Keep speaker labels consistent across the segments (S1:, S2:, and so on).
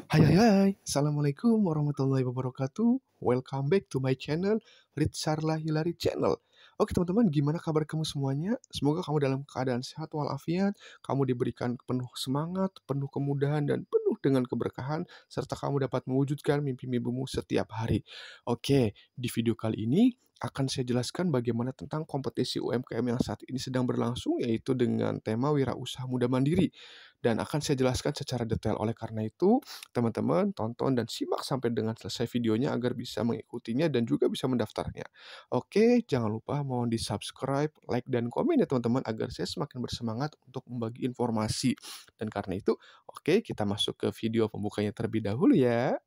S1: Hai hai hai, Assalamualaikum warahmatullahi wabarakatuh. Welcome back to my channel, Ritsarla Hilary Channel. Oke teman-teman, gimana kabar kamu semuanya? Semoga kamu dalam keadaan sehat walafiat, kamu diberikan penuh semangat, penuh kemudahan, dan penuh dengan keberkahan, serta kamu dapat mewujudkan mimpi-mimpimu setiap hari. Oke, di video kali ini akan saya jelaskan bagaimana tentang kompetisi UMKM yang saat ini sedang berlangsung, yaitu dengan tema Wirausaha Muda Mandiri. Dan akan saya jelaskan secara detail. Oleh karena itu, teman-teman tonton dan simak sampai dengan selesai videonya agar bisa mengikutinya dan juga bisa mendaftarnya. Oke, jangan lupa mohon di-subscribe, like, dan komen ya teman-teman agar saya semakin bersemangat untuk membagi informasi. Dan karena itu, oke kita masuk ke video pembukanya terlebih dahulu ya.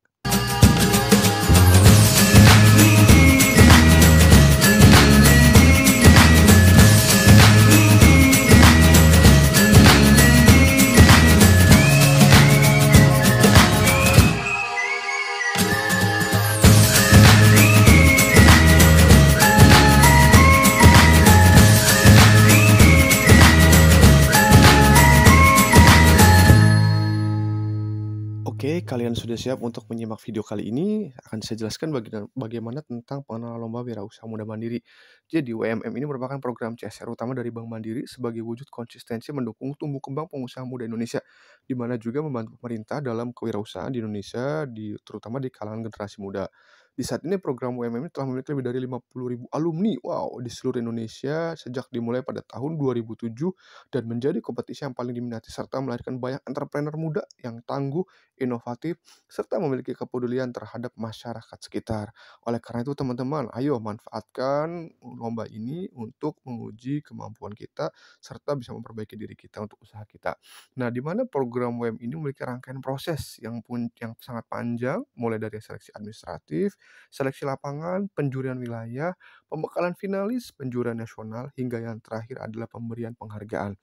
S1: Oke, kalian sudah siap untuk menyimak video kali ini? Akan saya jelaskan bagaimana tentang pengenalan lomba wirausaha muda mandiri. Jadi, WMM ini merupakan program CSR utama dari Bank Mandiri sebagai wujud konsistensi mendukung tumbuh kembang pengusaha muda Indonesia, di mana juga membantu pemerintah dalam kewirausahaan di Indonesia, terutama di kalangan generasi muda. Di saat ini program WMM ini telah memiliki lebih dari 50.000 alumni, wow, di seluruh Indonesia sejak dimulai pada tahun 2007 dan menjadi kompetisi yang paling diminati serta melahirkan banyak entrepreneur muda yang tangguh, inovatif, serta memiliki kepedulian terhadap masyarakat sekitar. Oleh karena itu teman-teman, ayo manfaatkan lomba ini untuk menguji kemampuan kita serta bisa memperbaiki diri kita untuk usaha kita. Nah, di mana program WM ini memiliki rangkaian proses yang sangat panjang, mulai dari seleksi administratif, seleksi lapangan, penjurian wilayah, pembekalan finalis, penjurian nasional, hingga yang terakhir adalah pemberian penghargaan.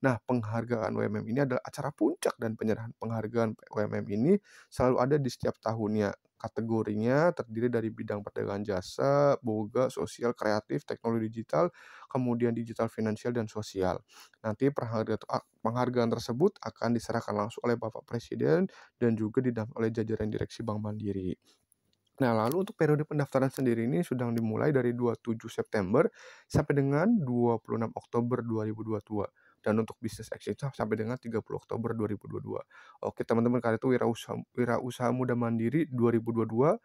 S1: Nah, penghargaan WMM ini adalah acara puncak dan penyerahan penghargaan WMM ini selalu ada di setiap tahunnya. Kategorinya terdiri dari bidang perdagangan jasa, boga, sosial, kreatif, teknologi digital, kemudian digital finansial dan sosial. Nanti penghargaan tersebut akan diserahkan langsung oleh Bapak Presiden dan juga didampingi oleh jajaran direksi Bank Mandiri. Nah, lalu untuk periode pendaftaran sendiri ini sudah dimulai dari 27 September sampai dengan 26 Oktober 2022. Dan untuk bisnis exit sampai dengan 30 Oktober 2022. Oke, teman-teman, kalian itu wirausaha muda mandiri 2022.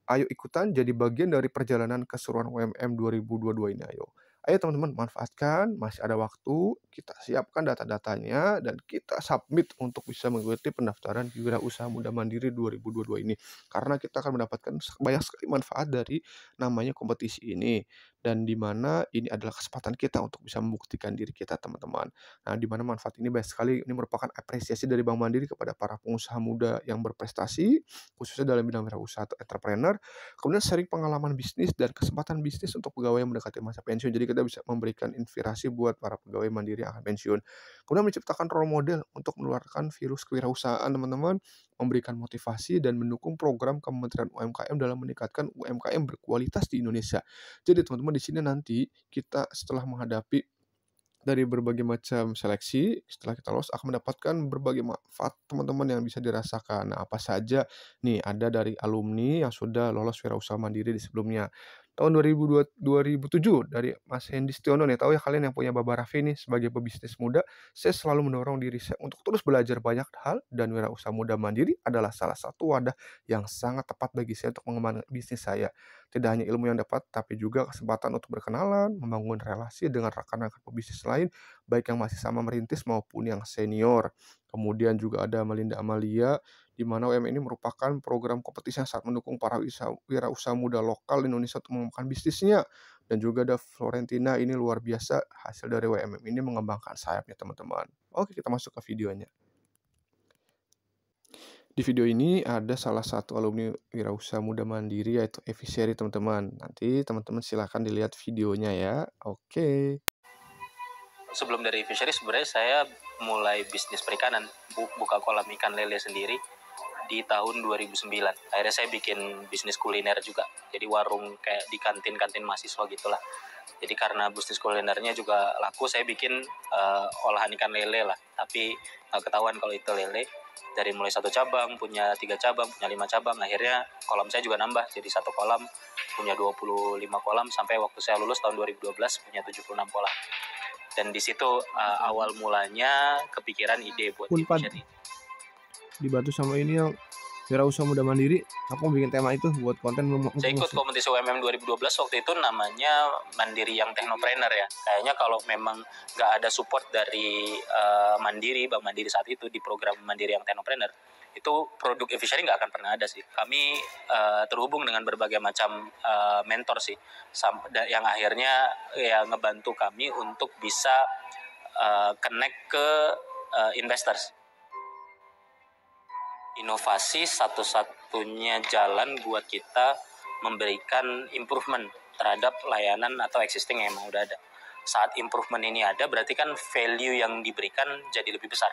S1: Ayo ikutan jadi bagian dari perjalanan keseruan UMM 2022 ini, ayo. Ayo teman-teman, manfaatkan, masih ada waktu, kita siapkan data-datanya, dan kita submit untuk bisa mengikuti pendaftaran Wirausaha Muda Mandiri 2022 ini. Karena kita akan mendapatkan banyak sekali manfaat dari namanya kompetisi ini. Dan di mana ini adalah kesempatan kita untuk bisa membuktikan diri kita, teman-teman. Nah, di mana manfaat ini banyak sekali, ini merupakan apresiasi dari Bank Mandiri kepada para pengusaha muda yang berprestasi, khususnya dalam bidang wirausaha atau entrepreneur. Kemudian sharing pengalaman bisnis dan kesempatan bisnis untuk pegawai yang mendekati masa pensiun. Jadi kita bisa memberikan inspirasi buat para pegawai mandiri yang akan pensiun. Kemudian menciptakan role model untuk menularkan virus kewirausahaan, teman-teman, memberikan motivasi dan mendukung program Kementerian UMKM dalam meningkatkan UMKM berkualitas di Indonesia. Jadi teman-teman, di sini nanti kita setelah menghadapi dari berbagai macam seleksi, setelah kita lolos akan mendapatkan berbagai manfaat teman-teman yang bisa dirasakan. Nah, apa saja? Nih, ada dari alumni yang sudah lolos wirausaha mandiri di sebelumnya. Tahun 2007 dari Mas Hendy Stiono nih, tahu ya kalian yang punya Baba Raffi nih sebagai pebisnis muda, saya selalu mendorong diri saya untuk terus belajar banyak hal dan wirausaha muda mandiri adalah salah satu wadah yang sangat tepat bagi saya untuk mengembangkan bisnis saya. Tidak hanya ilmu yang dapat, tapi juga kesempatan untuk berkenalan, membangun relasi dengan rekan-rekan pebisnis lain, baik yang masih sama merintis maupun yang senior. Kemudian juga ada Melinda Amalia, di mana UMM ini merupakan program kompetisi yang sangat mendukung para wirausaha muda lokal Indonesia untuk mengembangkan bisnisnya. Dan juga ada Florentina, ini luar biasa hasil dari WMM ini mengembangkan sayapnya, teman-teman. Oke, kita masuk ke videonya. Di video ini ada salah satu alumni wirausaha muda mandiri yaitu Evi Seri, teman-teman. Nanti teman-teman silahkan dilihat videonya ya. Oke.
S2: Sebelum dari fishery sebenarnya saya mulai bisnis perikanan, buka kolam ikan lele sendiri di tahun 2009. Akhirnya saya bikin bisnis kuliner juga, jadi warung kayak di kantin-kantin mahasiswa gitulah. Jadi karena bisnis kulinernya juga laku, saya bikin olahan ikan lele lah, tapi nggak ketahuan kalau itu lele. Dari mulai 1 cabang, punya 3 cabang, punya 5 cabang, akhirnya kolam saya juga nambah jadi 1 kolam, punya 25 kolam, sampai waktu saya lulus tahun 2012 punya 76 kolam. Dan di situ awal mulanya kepikiran ide buat
S3: Unpad
S2: Vision ini.
S3: dibantu sama ini yang Wirausaha Muda Mandiri, aku mau bikin tema itu buat konten
S2: Saya ikut kompetisi UMM 2012 waktu itu, namanya Mandiri yang Technopreneur ya. Kayaknya kalau memang nggak ada support dari Mandiri, Bank Mandiri saat itu di program Mandiri yang Technopreneur, itu produk e-fishery nggak akan pernah ada sih. Kami terhubung dengan berbagai macam mentor sih, yang akhirnya ya ngebantu kami untuk bisa connect ke investors. Inovasi satu-satunya jalan buat kita memberikan improvement terhadap layanan atau existing yang emang udah ada. Saat improvement ini ada, berarti kan value yang diberikan jadi lebih besar.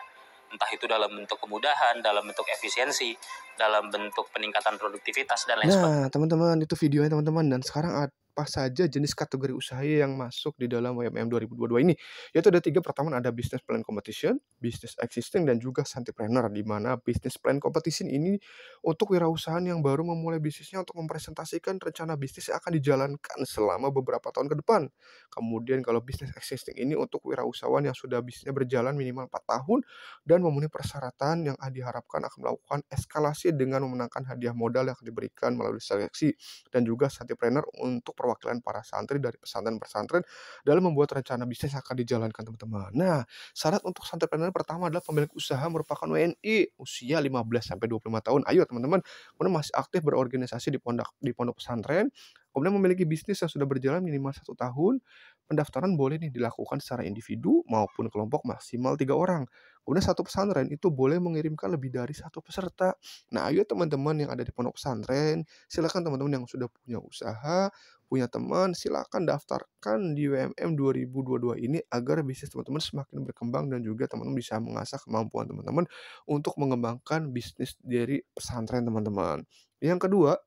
S2: Entah itu dalam bentuk kemudahan, dalam bentuk efisiensi, dalam bentuk peningkatan produktivitas, dan lain sebagainya.
S1: Nah, teman-teman, itu videonya teman-teman. Dan sekarang apa saja jenis kategori usaha yang masuk di dalam WMM 2022 ini? Yaitu ada 3. Pertama ada business plan competition, business existing, dan juga Santipreneur. Di mana business plan competition ini untuk wirausahaan yang baru memulai bisnisnya untuk mempresentasikan rencana bisnis yang akan dijalankan selama beberapa tahun ke depan. Kemudian kalau business existing ini untuk wirausahawan yang sudah bisnisnya berjalan minimal 4 tahun dan memenuhi persyaratan yang diharapkan akan melakukan eskalasi dengan memenangkan hadiah modal yang akan diberikan melalui seleksi, dan juga Santipreneur untuk perwakilan para santri dari pesantren-pesantren dalam membuat rencana bisnis yang akan dijalankan, teman-teman. Nah, syarat untuk Santipreneur pertama adalah pemilik usaha merupakan WNI usia 15 sampai 25 tahun. Ayo teman-teman, kemudian masih aktif berorganisasi di pondok pesantren, kemudian memiliki bisnis yang sudah berjalan minimal 1 tahun. Pendaftaran boleh nih dilakukan secara individu maupun kelompok maksimal 3 orang. Kemudian satu pesantren itu boleh mengirimkan lebih dari 1 peserta. Nah, ayo teman-teman yang ada di pondok pesantren, silakan teman-teman yang sudah punya usaha, punya teman, silakan daftarkan di WMM 2022 ini agar bisnis teman-teman semakin berkembang dan juga teman-teman bisa mengasah kemampuan teman-teman untuk mengembangkan bisnis dari pesantren, teman-teman. Yang kedua,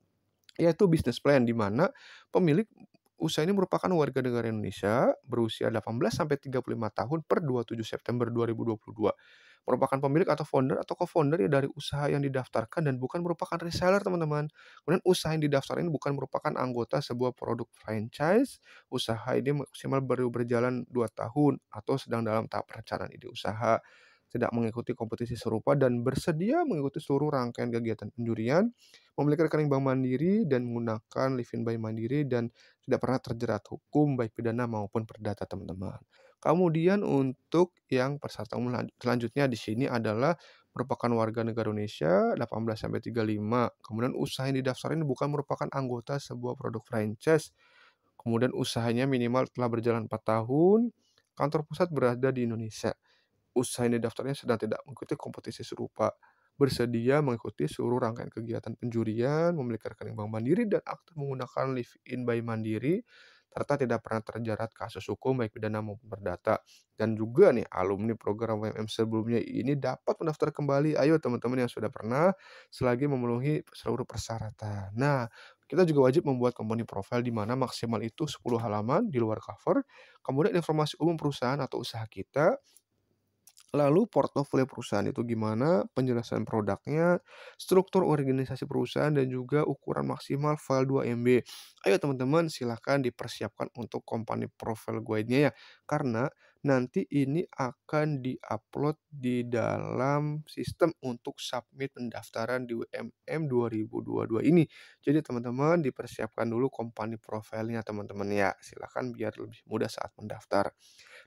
S1: yaitu business plan, di mana pemilik usaha ini merupakan warga negara Indonesia berusia 18 sampai 35 tahun per 27 September 2022. Merupakan pemilik atau founder atau co-founder ya dari usaha yang didaftarkan dan bukan merupakan reseller, teman-teman. Kemudian usaha yang didaftar ini bukan merupakan anggota sebuah produk franchise. Usaha ini maksimal baru berjalan 2 tahun atau sedang dalam tahap perencanaan ide usaha, tidak mengikuti kompetisi serupa dan bersedia mengikuti seluruh rangkaian kegiatan penjurian, memiliki rekening bank Mandiri dan menggunakan Livin by Mandiri, dan tidak pernah terjerat hukum baik pidana maupun perdata, teman-teman. Kemudian untuk yang persyaratan selanjutnya di sini adalah merupakan warga negara Indonesia 18 sampai 35. Kemudian usaha yang didaftar ini bukan merupakan anggota sebuah produk franchise. Kemudian usahanya minimal telah berjalan 4 tahun, kantor pusat berada di Indonesia. Usaha ini daftarnya sedang tidak mengikuti kompetisi serupa, bersedia mengikuti seluruh rangkaian kegiatan penjurian, memiliki rekening bank Mandiri dan aktif menggunakan Live-in by Mandiri, serta tidak pernah terjerat kasus hukum baik pidana maupun perdata. Dan juga nih alumni program WMM sebelumnya ini dapat mendaftar kembali. Ayo teman-teman yang sudah pernah, selagi memenuhi seluruh persyaratan. Nah, kita juga wajib membuat company profile di mana maksimal itu 10 halaman di luar cover, kemudian informasi umum perusahaan atau usaha kita. Lalu portofolio perusahaan itu gimana, penjelasan produknya, struktur organisasi perusahaan, dan juga ukuran maksimal file 2 MB. Ayo teman-teman silahkan dipersiapkan untuk company profile guide-nya ya. Karena nanti ini akan di-upload di dalam sistem untuk submit pendaftaran di UMM 2022 ini. Jadi teman-teman dipersiapkan dulu company profile-nya teman-teman ya. Silahkan biar lebih mudah saat mendaftar.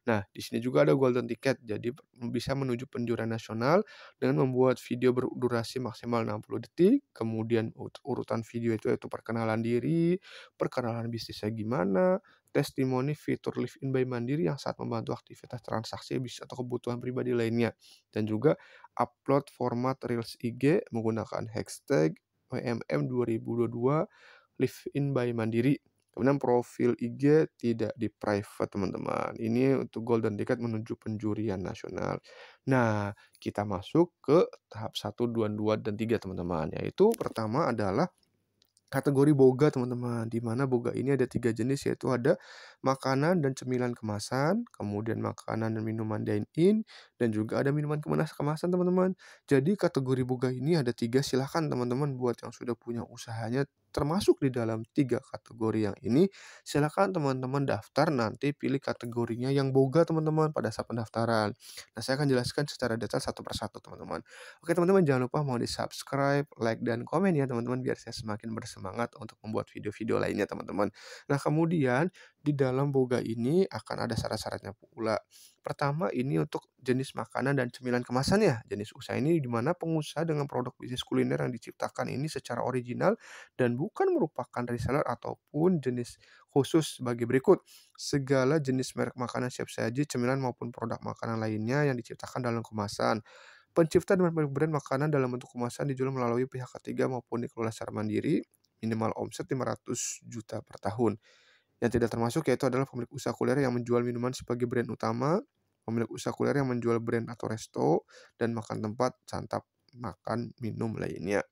S1: Nah, di sini juga ada golden ticket, jadi bisa menuju penjurian nasional dengan membuat video berdurasi maksimal 60 detik, kemudian urutan video itu yaitu perkenalan diri, perkenalan bisnisnya gimana, testimoni fitur Live-in by Mandiri yang saat membantu aktivitas transaksi bisnis atau kebutuhan pribadi lainnya, dan juga upload format Reels IG menggunakan hashtag WMM 2022 Live-in by Mandiri. Kemudian profil IG tidak di-private, teman-teman. Ini untuk golden ticket menuju penjurian nasional. Nah, kita masuk ke tahap 1, 2, 2, dan 3, teman-teman. Yaitu pertama adalah kategori boga teman-teman, di mana boga ini ada 3 jenis, yaitu ada makanan dan cemilan kemasan, kemudian makanan dan minuman dine in, dan juga ada minuman kemasan teman-teman. Jadi kategori boga ini ada 3, silahkan teman-teman buat yang sudah punya usahanya termasuk di dalam 3 kategori yang ini, silahkan teman-teman daftar, nanti pilih kategorinya yang boga teman-teman pada saat pendaftaran. Nah, saya akan jelaskan secara detail satu persatu teman-teman. Oke teman-teman, jangan lupa mau di-subscribe, like, dan komen ya teman-teman, biar saya semakin bersemangat untuk membuat video-video lainnya teman-teman. Nah, kemudian di dalam boga ini akan ada syarat-syaratnya pula. Pertama, ini untuk jenis makanan dan cemilan kemasannya. Jenis usaha ini di mana pengusaha dengan produk bisnis kuliner yang diciptakan ini secara original dan bukan merupakan reseller ataupun jenis khusus sebagai berikut. Segala jenis merek makanan siap saji, cemilan maupun produk makanan lainnya yang diciptakan dalam kemasan. Pencipta dan pemilik brand makanan dalam bentuk kemasan dijual melalui pihak ketiga maupun dikelola secara mandiri, minimal omset 500 juta per tahun. Yang tidak termasuk yaitu adalah pemilik usaha kuliner yang menjual minuman sebagai brand utama, pemilik usaha kuliner yang menjual brand atau resto, dan makan tempat, santap, makan, minum lainnya.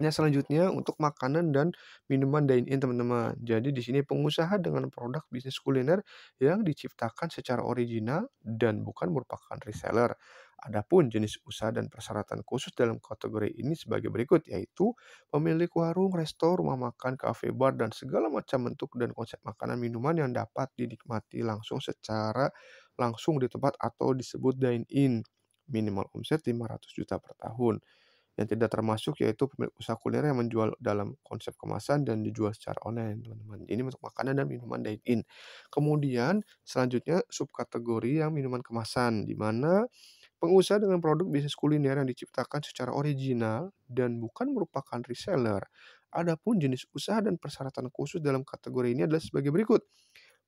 S1: Nah, selanjutnya untuk makanan dan minuman dine-in, teman-teman. Jadi di sini pengusaha dengan produk bisnis kuliner yang diciptakan secara original dan bukan merupakan reseller. Adapun jenis usaha dan persyaratan khusus dalam kategori ini sebagai berikut, yaitu pemilik warung, resto, rumah makan, kafe, bar, dan segala macam bentuk dan konsep makanan minuman yang dapat dinikmati langsung secara langsung di tempat atau disebut dine-in. Minimal omset 500 juta per tahun. Yang tidak termasuk yaitu pemilik usaha kuliner yang menjual dalam konsep kemasan dan dijual secara online, teman-teman. Ini untuk makanan dan minuman dine in. Kemudian selanjutnya subkategori yang minuman kemasan, di mana pengusaha dengan produk bisnis kuliner yang diciptakan secara original dan bukan merupakan reseller. Adapun jenis usaha dan persyaratan khusus dalam kategori ini adalah sebagai berikut.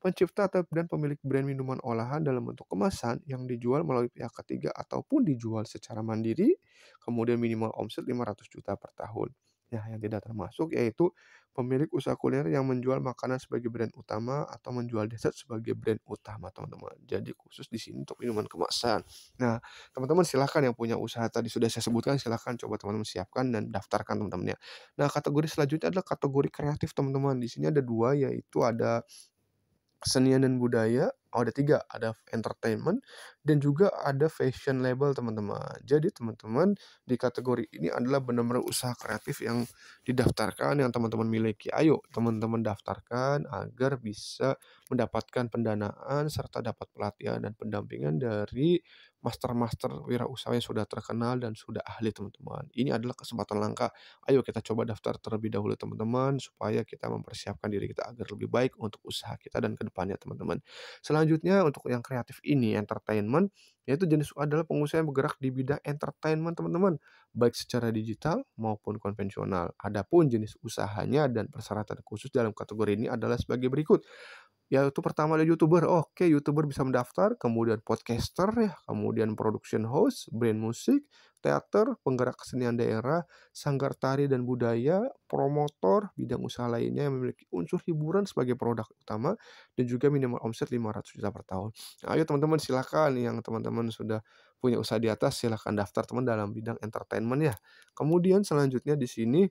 S1: Pencipta atau dan pemilik brand minuman olahan dalam bentuk kemasan yang dijual melalui pihak ketiga ataupun dijual secara mandiri, kemudian minimal omset 500 juta per tahun. Nah, yang tidak termasuk yaitu pemilik usaha kuliner yang menjual makanan sebagai brand utama atau menjual dessert sebagai brand utama, teman-teman. Jadi khusus di sini untuk minuman kemasan. Nah, teman-teman silahkan yang punya usaha tadi sudah saya sebutkan, silahkan coba teman-teman siapkan dan daftarkan teman-temannya. Nah, kategori selanjutnya adalah kategori kreatif, teman-teman. Di sini ada dua, yaitu ada kesenian dan budaya, ada 3, ada entertainment dan juga ada fashion label, teman-teman. Jadi teman-teman di kategori ini adalah benar-benar usaha kreatif yang didaftarkan yang teman-teman miliki. Ayo teman-teman daftarkan agar bisa mendapatkan pendanaan serta dapat pelatihan dan pendampingan dari master-master wirausaha yang sudah terkenal dan sudah ahli, teman-teman. Ini adalah kesempatan langka. Ayo kita coba daftar terlebih dahulu teman-teman, supaya kita mempersiapkan diri kita agar lebih baik untuk usaha kita dan ke depannya, teman-teman. Selanjutnya untuk yang kreatif ini, entertainment, yaitu jenis adalah pengusaha yang bergerak di bidang entertainment, teman-teman, baik secara digital maupun konvensional. Adapun jenis usahanya dan persyaratan khusus dalam kategori ini adalah sebagai berikut. Yaitu pertama ada YouTuber, oke YouTuber bisa mendaftar, kemudian podcaster ya, kemudian production host, brand musik, teater, penggerak kesenian daerah, sanggar tari dan budaya, promotor, bidang usaha lainnya yang memiliki unsur hiburan sebagai produk utama, dan juga minimal omset 500 juta per tahun. Nah, ayo teman-teman silakan yang teman-teman sudah punya usaha di atas, silakan daftar teman dalam bidang entertainment ya. Kemudian selanjutnya di sini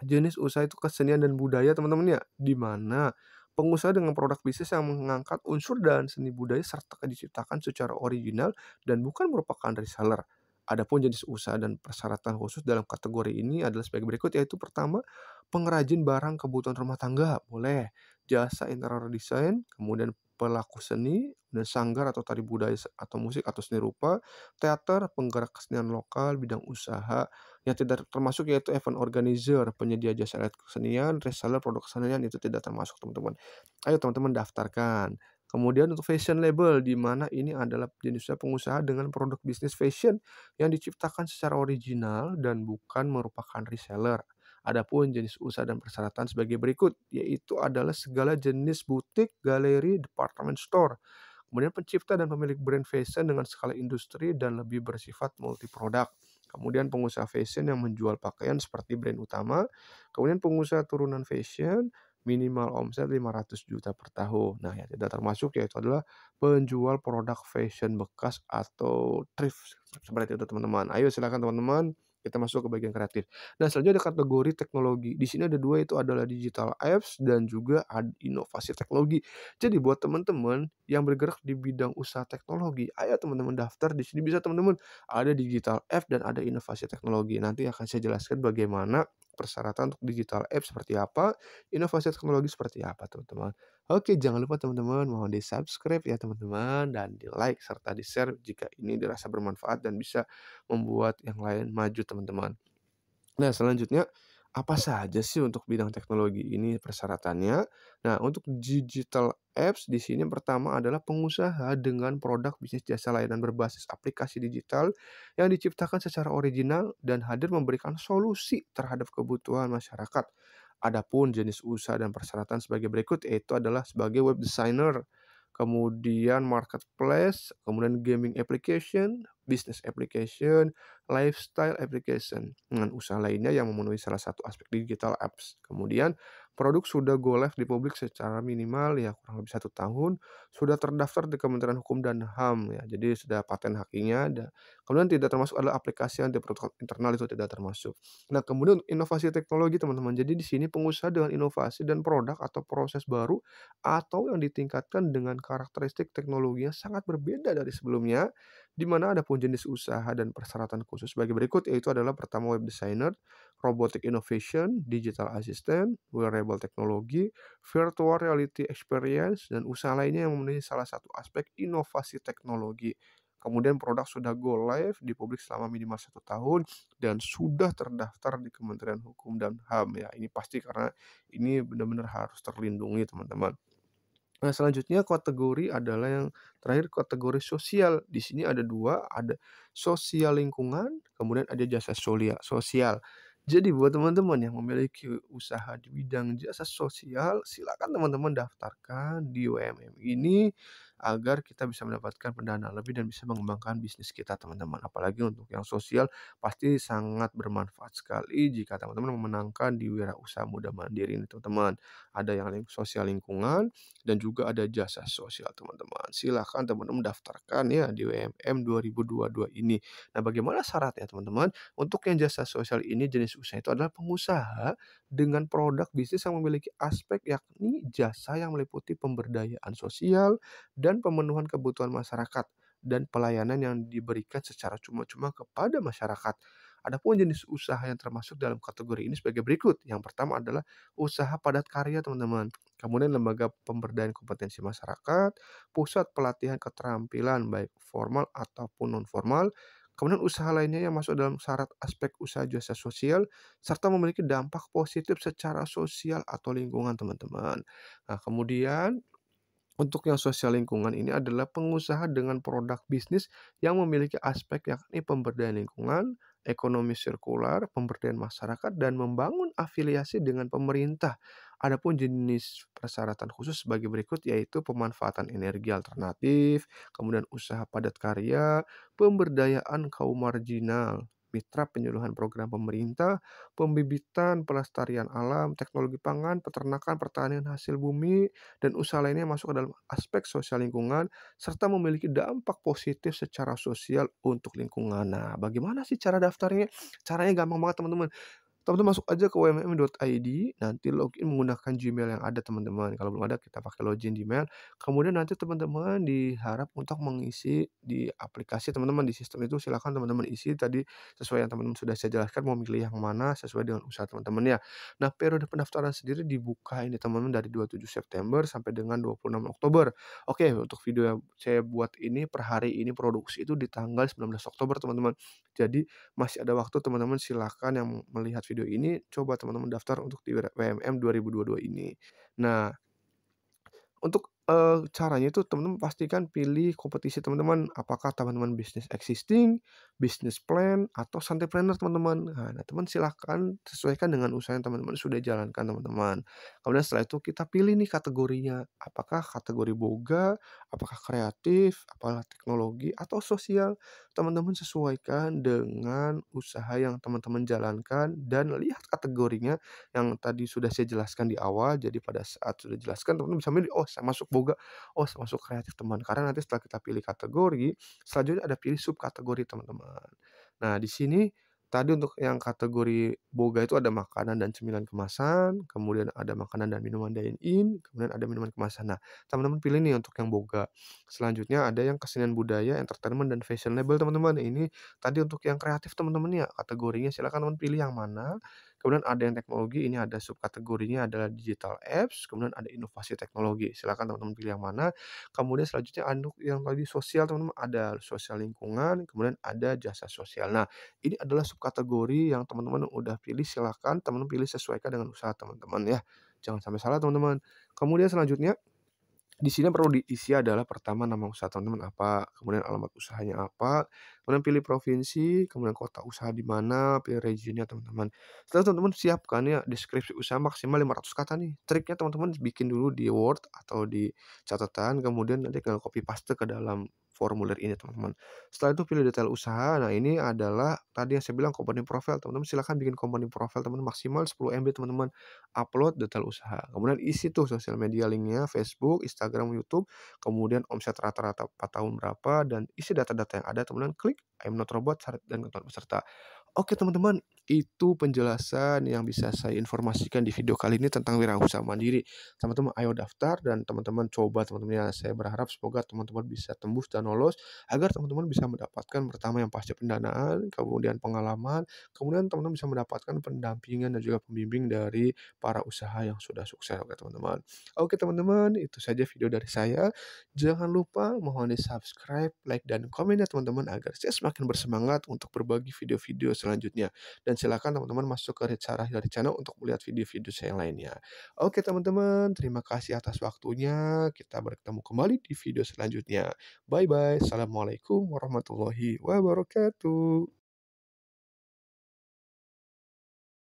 S1: jenis usaha itu kesenian dan budaya, teman-teman ya, di mana pengusaha dengan produk bisnis yang mengangkat unsur dan seni budaya serta diciptakan secara original dan bukan merupakan reseller. Adapun jenis usaha dan persyaratan khusus dalam kategori ini adalah sebagai berikut, yaitu pertama, pengrajin barang kebutuhan rumah tangga, boleh. Jasa interior design, kemudian pelaku seni, dan sanggar atau tari budaya atau musik atau seni rupa, teater, penggerak kesenian lokal, bidang usaha, yang tidak termasuk yaitu event organizer, penyedia jasa alat kesenian, reseller produk kesenian itu tidak termasuk, teman-teman. Ayo teman-teman daftarkan. Kemudian untuk fashion label, di mana ini adalah jenisnya pengusaha dengan produk bisnis fashion yang diciptakan secara original dan bukan merupakan reseller. Adapun jenis usaha dan persyaratan sebagai berikut, yaitu adalah segala jenis butik, galeri, department store. Kemudian pencipta dan pemilik brand fashion dengan skala industri dan lebih bersifat multi produk. Kemudian pengusaha fashion yang menjual pakaian seperti brand utama. Kemudian pengusaha turunan fashion, minimal omset 500 juta per tahun. Nah, yang tidak termasuk yaitu adalah penjual produk fashion bekas atau thrift. Seperti itu teman-teman. Ayo silakan teman-teman kita masuk ke bagian kreatif. Nah, selanjutnya ada kategori teknologi. Di sini ada 2 itu adalah digital apps dan juga inovasi teknologi. Jadi buat teman-teman yang bergerak di bidang usaha teknologi, ayo teman-teman daftar di sini bisa teman-teman. Ada digital app dan ada inovasi teknologi. Nanti akan saya jelaskan bagaimana persyaratan untuk digital app seperti apa, inovasi teknologi seperti apa, teman-teman. Oke, jangan lupa teman-teman mohon di-subscribe ya teman-teman dan di-like serta di-share jika ini dirasa bermanfaat dan bisa membuat yang lain maju, teman-teman. Nah, selanjutnya, apa saja sih untuk bidang teknologi ini persyaratannya? Nah, untuk digital apps di sini yang pertama adalah pengusaha dengan produk bisnis jasa layanan berbasis aplikasi digital yang diciptakan secara original dan hadir memberikan solusi terhadap kebutuhan masyarakat. Adapun jenis usaha dan persyaratan sebagai berikut, yaitu adalah sebagai web designer, kemudian marketplace, kemudian gaming application, business application, lifestyle application, dengan usaha lainnya yang memenuhi salah satu aspek digital apps. Kemudian produk sudah go live di publik secara minimal ya kurang lebih 1 tahun, sudah terdaftar di Kementerian Hukum dan HAM ya, jadi sudah paten hakinya, kemudian tidak termasuk adalah aplikasi yang protokol internal itu tidak termasuk. Nah, kemudian inovasi teknologi teman-teman, jadi di sini pengusaha dengan inovasi dan produk atau proses baru atau yang ditingkatkan dengan karakteristik teknologi yang sangat berbeda dari sebelumnya, di mana ada pun jenis usaha dan persyaratan khusus sebagai berikut, yaitu adalah pertama web designer, robotic innovation, digital assistant, wearable technology, virtual reality experience, dan usaha lainnya yang memenuhi salah satu aspek inovasi teknologi. Kemudian produk sudah go live di publik selama minimal 1 tahun dan sudah terdaftar di Kementerian Hukum dan HAM ya. Ini pasti karena ini benar-benar harus terlindungi teman-teman. Nah, selanjutnya kategori adalah yang terakhir kategori sosial. Di sini ada 2, ada sosial lingkungan, kemudian ada jasa sosial. Jadi buat teman-teman yang memiliki usaha di bidang jasa sosial, silakan teman-teman daftarkan di UMM ini agar kita bisa mendapatkan pendanaan lebih dan bisa mengembangkan bisnis kita, teman-teman. Apalagi untuk yang sosial pasti sangat bermanfaat sekali jika teman-teman memenangkan di Wirausaha Muda Mandiri ini, teman-teman. Ada yang sosial lingkungan dan juga ada jasa sosial, teman-teman. Silakan teman-teman daftarkan ya di UMM 2022 ini. Nah, bagaimana syaratnya, teman-teman? Untuk yang jasa sosial ini jenis usaha itu adalah pengusaha dengan produk bisnis yang memiliki aspek yakni jasa yang meliputi pemberdayaan sosial dan pemenuhan kebutuhan masyarakat dan pelayanan yang diberikan secara cuma-cuma kepada masyarakat. Adapun jenis usaha yang termasuk dalam kategori ini sebagai berikut. Yang pertama adalah usaha padat karya, teman-teman. Kemudian lembaga pemberdayaan kompetensi masyarakat, pusat pelatihan keterampilan baik formal ataupun non formal, kemudian usaha lainnya yang masuk dalam syarat aspek usaha jasa sosial serta memiliki dampak positif secara sosial atau lingkungan, teman-teman. Nah, kemudian untuk yang sosial lingkungan ini adalah pengusaha dengan produk bisnis yang memiliki aspek yakni pemberdayaan lingkungan, ekonomi sirkular, pemberdayaan masyarakat, dan membangun afiliasi dengan pemerintah. Adapun jenis persyaratan khusus sebagai berikut yaitu pemanfaatan energi alternatif, kemudian usaha padat karya, pemberdayaan kaum marginal, mitra penyuluhan program pemerintah, pembibitan, pelestarian alam, teknologi pangan, peternakan, pertanian hasil bumi, dan usaha lainnya masuk ke dalam aspek sosial lingkungan serta memiliki dampak positif secara sosial untuk lingkungan. Nah, bagaimana sih cara daftarnya? Caranya gampang banget, teman-teman. Teman-teman masuk aja ke wmm.id, nanti login menggunakan Gmail yang ada, teman-teman. Kalau belum ada kita pakai login Gmail. Kemudian nanti teman-teman diharap untuk mengisi di aplikasi teman-teman di sistem itu silakan teman-teman isi tadi sesuai yang teman-teman sudah saya jelaskan mau milih yang mana sesuai dengan usaha teman-teman ya. Nah, periode pendaftaran sendiri dibuka ini teman-teman dari 27 September sampai dengan 26 Oktober. Oke, untuk video yang saya buat ini per hari ini produksi itu di tanggal 19 Oktober, teman-teman. Jadi masih ada waktu, teman-teman silakan yang melihat video ini coba teman-teman daftar untuk di WMM 2022 ini. Nah, untuk, caranya itu teman-teman pastikan pilih kompetisi teman-teman, apakah teman-teman bisnis existing, bisnis plan, atau entrepreneur, teman-teman. Nah, teman silahkan sesuaikan dengan usaha yang teman-teman sudah jalankan, teman-teman. Kemudian setelah itu kita pilih nih kategorinya, apakah kategori boga, apakah kreatif, apakah teknologi, atau sosial. Teman-teman sesuaikan dengan usaha yang teman-teman jalankan dan lihat kategorinya yang tadi sudah saya jelaskan di awal. Jadi pada saat sudah jelaskan teman-teman bisa milih, "Oh saya masuk boga, oh saya masuk kreatif," teman. Karena nanti setelah kita pilih kategori, selanjutnya ada pilih subkategori, teman-teman. Nah, di sini Tadi untuk yang kategori boga itu ada makanan dan cemilan kemasan, kemudian ada makanan dan minuman dine-in, kemudian ada minuman kemasan. Nah, teman-teman pilih nih untuk yang boga. Selanjutnya ada yang kesenian budaya, entertainment, dan fashionable, teman-teman. Ini tadi untuk yang kreatif, teman-teman ya, kategorinya silakan teman pilih yang mana. Kemudian ada yang teknologi, ini ada subkategorinya adalah digital apps, kemudian ada inovasi teknologi. Silakan teman-teman pilih yang mana. Kemudian selanjutnya anduk yang tadi sosial, teman-teman, ada sosial lingkungan, kemudian ada jasa sosial. Nah, ini adalah subkategori yang teman-teman udah pilih, silakan teman-teman pilih sesuaikan dengan usaha teman-teman ya. Jangan sampai salah, teman-teman. Kemudian selanjutnya di sini perlu diisi adalah pertama nama usaha teman-teman apa, kemudian alamat usahanya apa, kemudian pilih provinsi, kemudian kota usaha di mana, pilih regionnya teman-teman. Setelah teman-teman siapkan ya deskripsi usaha maksimal 500 kata nih. Triknya teman-teman bikin dulu di Word atau di catatan, kemudian nanti tinggal copy paste ke dalam formulir ini teman-teman. Setelah itu pilih detail usaha. Nah, ini adalah tadi yang saya bilang company profile. Teman-teman silakan bikin company profile teman-teman maksimal 10 MB teman-teman. Upload detail usaha. Kemudian isi tuh sosial media linknya, Facebook, Instagram, YouTube, kemudian omset rata-rata 4 tahun berapa, dan isi data-data yang ada, kemudian klik I'm not robot syarat dan ketentuan peserta. Oke teman-teman, itu penjelasan yang bisa saya informasikan di video kali ini tentang wirausaha mandiri. Teman-teman ayo daftar dan teman-teman coba teman-teman ya. Saya berharap semoga teman-teman bisa tembus dan lolos agar teman-teman bisa mendapatkan pertama yang pasti pendanaan, kemudian pengalaman, kemudian teman-teman bisa mendapatkan pendampingan dan juga pembimbing dari para usaha yang sudah sukses. Oke teman-teman. Oke teman-teman, itu saja video dari saya. Jangan lupa mohon di-subscribe, like, dan komen ya teman-teman agar saya semakin bersemangat untuk berbagi video-video selanjutnya. Dan silakan teman-teman masuk ke Reza dari channel untuk melihat video-video saya yang lainnya. Oke teman-teman, terima kasih atas waktunya. Kita bertemu kembali di video selanjutnya. Bye-bye. Assalamualaikum warahmatullahi wabarakatuh.